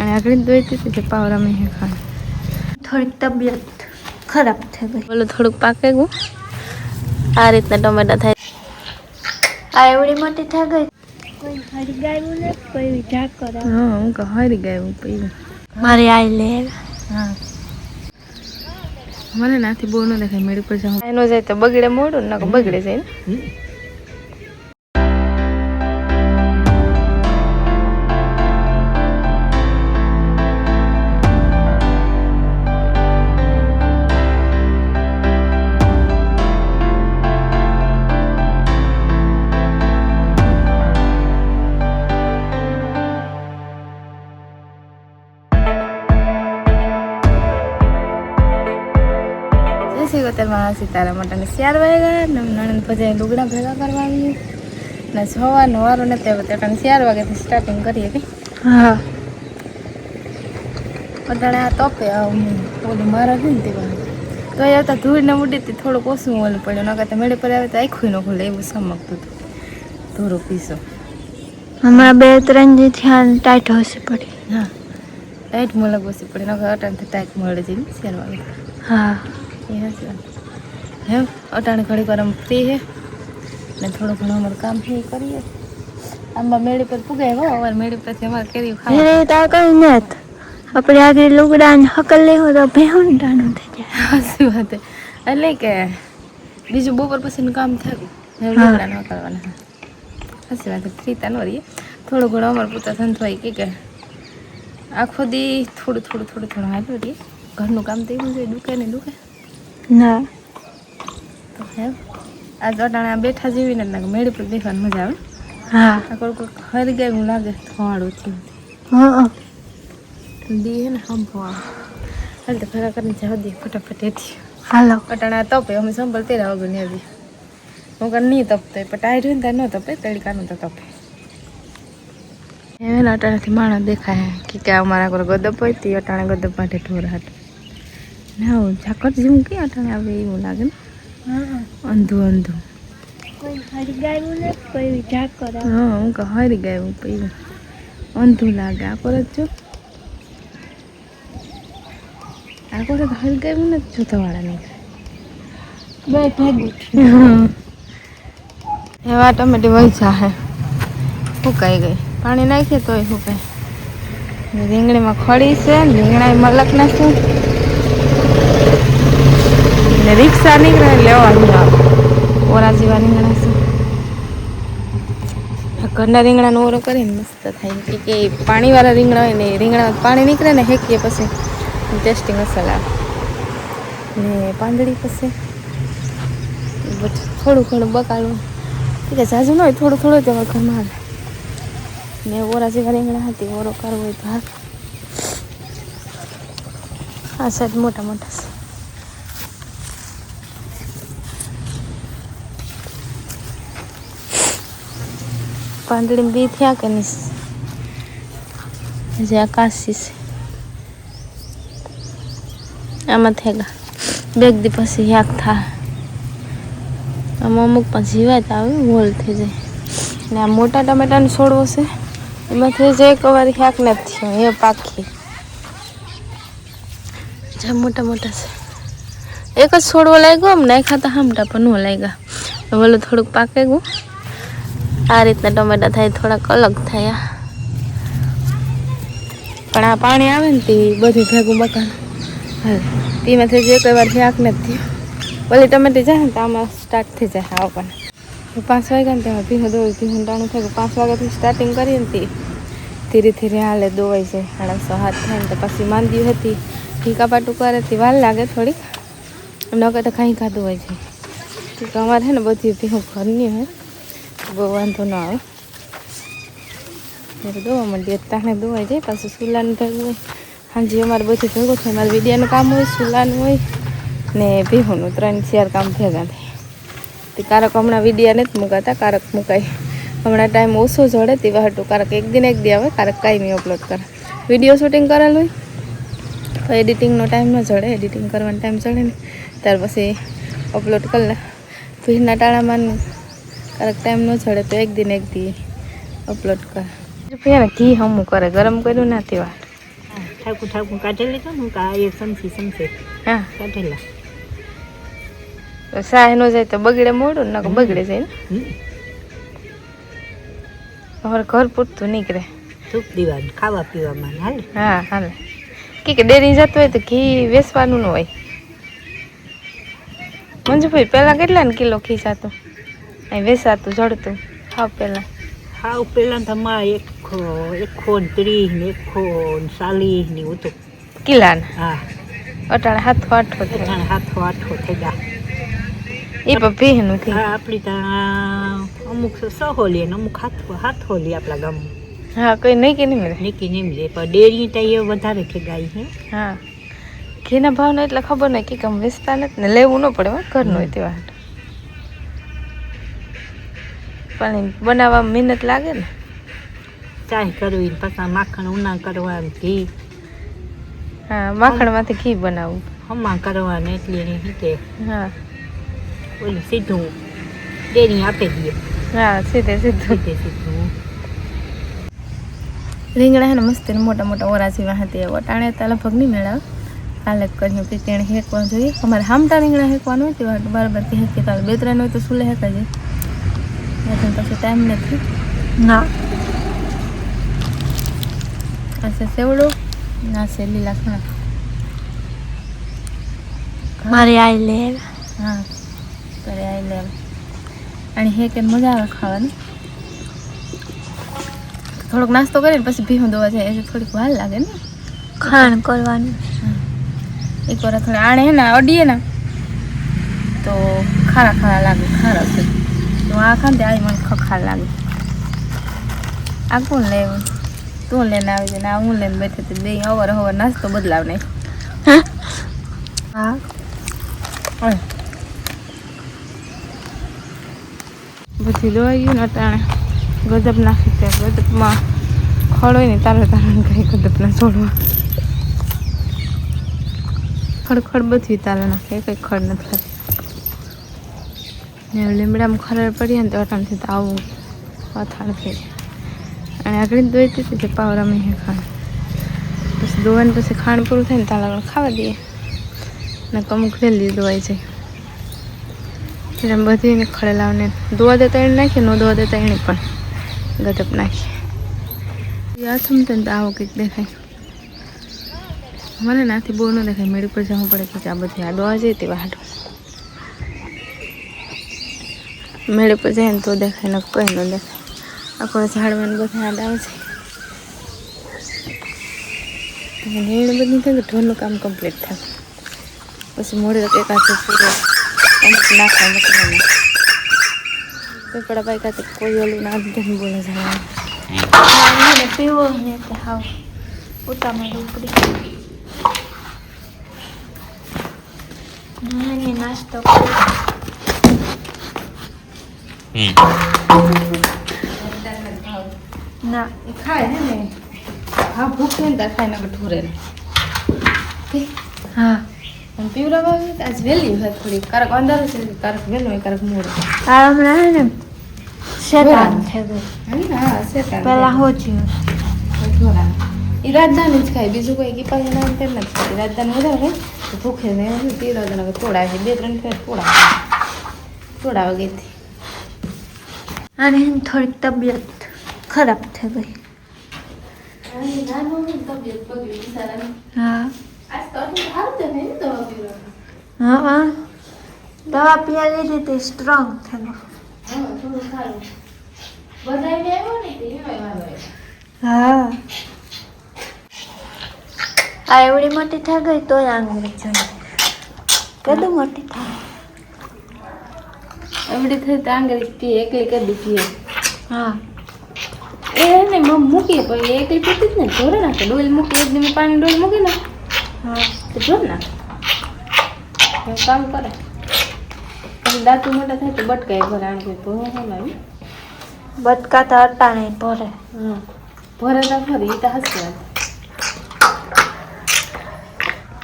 अटाणे आगळ दोईती थी पावरा में है खाना थोड़ी तबियत खराब थे गई बोलो थोड़ुंक पाके गયું आ रीतना टमेटा थाय आ एवडी मोटी था गई कोई हरी गायू ने कोई झाक करा हां હું ક હરી ગાયું પીવું મારે આઈ લે હા મને નાથી બહુ ન દેખાય મેળી પર જાઉં એનો જાય તો બગડે મોડું ન બગડે જાય ને सीताराम सीताराम सियार वागे नणंद पजे लुगड़ा भेगा करवा ने सवार वारो ने सियार वागे स्टार्टिंग करिए कि हाँ अटाणे आ तपे ओली मारा थी ने तो आता धूळ ने उड़ी थी थोड़ा ओछું ओલું પડ્યું ન કરતા મેળે પર આવે તો આખું ન ખોલે એવું સમકતું હતું થોડો પીસો હમણાં 2-3 દી થયા ટાઈટ હશે પડી હા ટાઈટ મળે ઓછી પડે ન અટાણે ટાઈટ મળે છે સિયાર વાગે हाँ है अटाणे घड़ी पर हम फ्री है ने थोड़ा घणो हमर काम है करिए आमा मेड़ी पर पुगे हो और मेड़ी पर से हमार केरी खा रे ता कई नत अपने आगे लुगड़ा हकल ले हो तो बेहुन डानो थे जाए हसी बात है એટલે કે બીજું બપોર પછીનું કામ થાય ને લુગડા ન કરવાના હસી વાત ફ્રી તા ન રહીએ થોડું ઘણું અમાર પુતા સંતવાઈ કે આખો દી થોડું થોડું થોડું થોડું હાલ્યું રહીએ ઘરનું કામ તો એવું જોઈએ દુખે ને દુખે ના તો હે आज अटाणे बैठा जीवी ने मेड़ी पर देखने मजा आवे हाँ कोई हरी गई लागे थोड़ो थी हाँ दी है ना हम हुआ हल तो फेरा करने चाह दी फटाफट थी हेलो अटाणे तपे हम संभलते रहो गने अभी वो कर नहीं तपते पटाई रही था न तपे तड़का न तो तपे एवेला अटाणे थी माणस देखा है कि क्या हमारा को गदप होती अटाणे गदप माटे ठोर हट ना झाकट जीव के अटाणे आवे એવું લાગે ને अंधु अंधु कोई हरी गायू ने कोई झाक करा हां હું ક હરી ગાયું પીવું અંધુ લાગે આ પર જો આ પર હરી ગાયું ને જોતા વાળા નહીં બે ભાગી એવા ટમેટી વૈસા હે સુકાઈ ગઈ પાણી નાખીએ તોય સુકાય રીંગણીમાં ખડી છે રીંગણા મલક નાખું ने रिक्शा निकले लेवा ओरा जीवा રીંગણા છે ઘરના રીંગણાનો ઓરો કરીને મસ્ત થાય કે પાણીવાળા રીંગણા હોય ને રીંગણા પાણી નીકળે ને હેકીએ પછી ટેસ્ટિંગ અસલ આવે ને પાંદડી પછી થોડું ઘણું બકાલું કે જાજુ ન હોય થોડું થોડું તો ઘરમાં આવે ને ઓરા જેવા રીંગણા હતી ઓરો કરવો હોય ભાગ આ સાઈડ મોટા મોટા છે પાંદડી બી થયા કે નહીં જે આકાશી છે આમાં થયેલા બેગ દી પછી યાક થાય આમાં અમુક પણ જીવાત આવે હોલ થઈ જાય ને આ મોટા ટમેટાનો છોડવો છે એમાંથી જે એકવાર યાક નથી થયો એ પાકી જે મોટા મોટા છે એક જ છોડવો લાગ્યો આમ નાખ્યા હતા હામટા પણ ન લાગ્યા બોલો થોડુંક પાકે ગયું आ रीतना टमेटा थाय थोड़ा अलग थाया पण आ पानी आवे ने ती बधु भेगुं बकान हाल तीमांथी जे कोई वार शाक नथी ओली टमेटी जाए ने तो आमां स्टार्ट थई जाय हाव पण 5 वाग्या ने तेमां भीहું દોઈ ભીહું ટાણું થાય 5 वाग्याथी स्टार्टिंग करीए ने ती धीरे धीरे हाले दोवाई जाय 6:30 થાય ને तो पछी मांदी हती टीका पाटू करे ती वार लागे थोड़ी नकर तो खाई खाधुं होय छे तो अमारे है ने बधी भीहुं घरनी है बહુ વાંધો ન આવે ત્યારે દોવા માંડીએ તાણે દોવાઈ જાય પાછું સુલાનું ભેગું હોય સાંજે અમારે બધું ભેગું થાય મારે વિડિયાનું કામ હોય સુલાનું હોય ને ભીહુંનું 3-4 કામ ભેગા થાય તે કારક હમણાં વિડિયા નથી મુકાતા કારક મુકાય હમણાં ટાઈમ ઓછો જડે તેવા હાટું કારક એક દી આવે કારક કાંઈ અપલોડ કરે વિડીયો શૂટિંગ કરેલું હોય તો એડિટિંગનો ટાઈમ ન જડે એડિટિંગ કરવાનો ટાઈમ જડે ને ત્યાર પછી અપલોડ કરી લે ભીડના ટાણામાં करेक्ट टाइम न चढ़े तो एक दी अपलोड कर रुपया घी हम करे गरम करूँ ना ते वाट ઠાકું ઠાકું કાઢી લીધું ને કે આ એક સમસી હા કાઢેલા. તો સાહ નો જાય તો બગડે મોડું ને બગડે જાય ને અમારે ઘર પૂરતું નીકળે. ધૂપ દીવાનું ખાવા પીવામાં હાલે. હા હાલે કે ડેરી જતું હોય તો ઘી વેચવાનું ન હોય. મંજુભાઈ પહેલાં કેટલા ને કિલો ખીચાતું અહીં વેચાતું જડતું હાવ પહેલાં? હાવ પહેલાં તો અમારે 130 ને 140 ને હતું કિલાના. હા અટાણે 700-800 અટાણે 700-800 થઈ ગયા. એ પણ ભીહનું ઘી. હા આપણી ત્યાં અમુક 600 લે ને અમુક 700 લે આપણા ગામમાં. હા કોઈ નહીં કે નહીં મળે નીકી નહીં લે પણ ડેરી ત્યાં એ વધારે થઈ ગાય છે. હા ઘીના ભાવનો એટલે ખબર નહીં કે કેમ વેચતા નથી ને લેવું ન પડે ઘરનું હોય તેવા હાટ. પણ બનાવવામાં મહેનત લાગે ને. ચાય કરવી ને પાછા માખણ ઉના કરવા ને ઘી. હા માખણમાંથી ઘી બનાવવું. હમા કરવા ને એટલે રીતે હા ઓલું સીધું ડેરી આપી દઈએ. હા સીધે સીધું. સીધું રીંગણા હે ને મસ્ત મોટા મોટા ઓરા જેવા હતા એવા ટાણે તો લગભગ નહીં મેળાવે. કાલે કર્યું કે તેણે હેકવા જોઈએ. અમારે હામટા રીંગણા હેકવાનું હોય તેવા બરાબર કે હેકી કાલે 2-3 હોય તો સુલે હેકાઈ જાય. પછી ટાઈમ નથી ના. આ છે સેવડો ના છે લીલા ખણા. મારે આઈ લે. હા કરે આઈ લે અને હેકે મજા આવે ખાવાની. થોડોક નાસ્તો કરીને પછી ભીહું દોવા જાય એટલે થોડીક વાર લાગે ને ખાણ કરવાની. એક વાર થોડા આણે હે ને અડીએ ને તો ખારા ખારા લાગે. ખારા છે તો આ ખાંડે આવી મને ખખા લાગે. આ કોણ લે તું લઈને આવી જાય ને આ હું લઈને બેઠી હતી. બે અવાર નાસ્તો બદલાવ નાખ્યો. હા પછી દોવાઈ ગયું ને અટાણે ગજબ નાખી ત્યાં ગજબમાં ખડ હોય ને તારે કઈ ગજબના છોડવા ખડ બધી તારે નાખે કંઈ ખડ નથી ખાતી ને લીમડામાં ખરાર પડીએ ને તો અટાણથી તો આવું અથાણ થઈ જાય. અને આગળ દોઈતી હતી તે પાવરામાં હે ખાણ પછી દોવાની પછી ખાણ પૂરું થાય ને તારા આગળ ખાવા દઈએ ને અમુક જલ્દી દોવાઈ જાય. એટલે બધી એને ખડેલાવને દોવા દેતા એને નાખીએ ન દોવા દેતા એને પણ ગજબ નાખીએ. આથમ તો આવો કંઈક દેખાય. મને નાથી બહુ ન દેખાય. મેળી પર જવું પડે કે આ બધી આ દોવા જાય તેવા હાટું મેળી પર જાય ને તો દેખાય ને કોઈ ન દેખાય. આખો ઝાડવાનું બધા યાદ આવે છે. નીણ બધી થાય તો ઢોરનું કામ કમ્પ્લીટ થાય. પછી મોડે તો એક હાથે પૂરો અમુક નાખવા મૂકવાના પીપળા પાકા તો કોઈ ઓલું ના ધન બોલે જવાનું પીવો ને એટલે હાવ ઉતામાં ઉપડી નાસ્તો ના એ ખાય હે ને હા ભૂખ ને ત્યાં ખાય ને ઢોરે હા પીવડાવવા આજ વહેલી હોય થોડી કારક અંદર છે કારક વહેલું હોય કારક મોડું. આ હમણાં હે ને શેતાન થઈ ગયું. હા શેતાન પહેલાં હોચ્યું એ રાજધાની જ ખાય બીજું કોઈ કીપાઈ ના તેમ નથી ખાતી. રાજધાની વધારે ખાય તો ભૂખે ને પીવડાવતા તોડાવે 2-3 ફેર તોડાવા ગઈ હતી. અને થોડીક તબિયત ખરાબ થઈ ગઈ. હા હા દવા પીવા લીધી તે સ્ટ્રોંગ થયો. હા આ એવડી મોટી થઈ ગઈ તોય આંગળી જોઈએ કેટલું મોટી થાય એવડી થઈ તો આંગળી પીએ એકલી કરી પીએ. હા એ ને મૂકીએ પછી એકલી પીતી જ ને ઢોરે નાખે. ડોલ મૂકી એક દિવસ પાણી ડોલ મૂકી ને હા તો ઢોર નાખે કામ કરે. પછી દાંતું મોટા થાય તો બટકાય ભરે આંગળી ભરવા બટકા તો અટાણે ભરે. હા ભરે તો ખરી એ તો હસી વાત.